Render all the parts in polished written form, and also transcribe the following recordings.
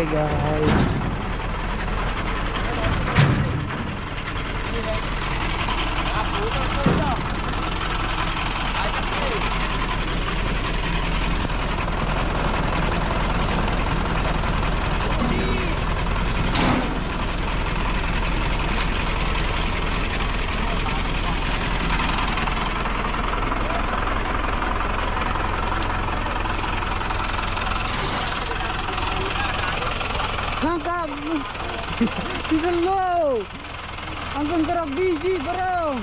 Oke guys. Nangkap. Bisa lo. Langsung gerak biji bro.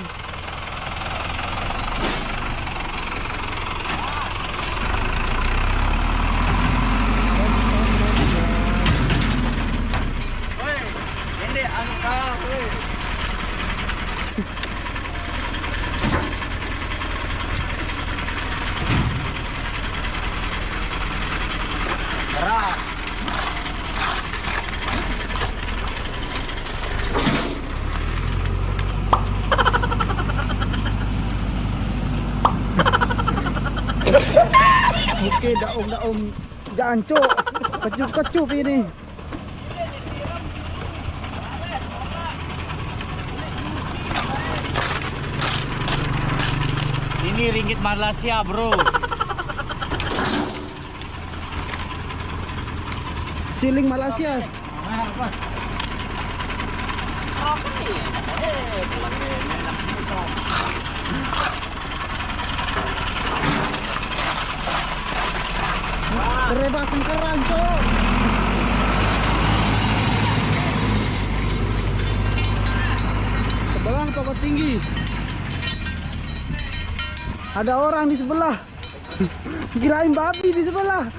Woi, ini angka, woi. Gerak. Oke, daom jangan cuk. Kecup ini. Ini ringgit Malaysia, bro. Siling Malaysia. Berebasan keran cuk. Sebelah pokok tinggi. Ada orang di sebelah. Kirain babi di sebelah.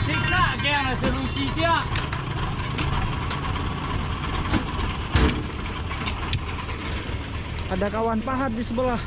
Siksa geng resolusi dia. Ada kawan pahat di sebelah.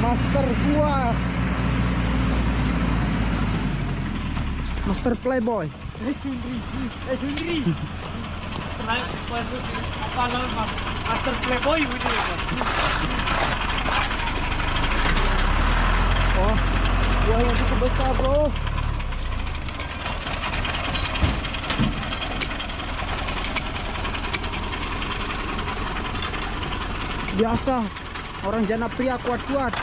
Master gua. Master Playboy. Henry. Naik apa nama Master Playboy ini. Oh, gua yang cukup besar, bro. Biasa orang jana pria kuat-kuat.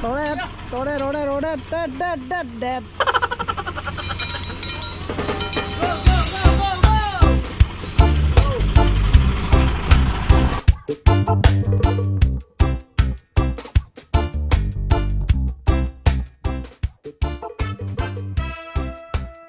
Rodet, rodet, rodet, rodet, rodet, rodet, rodet.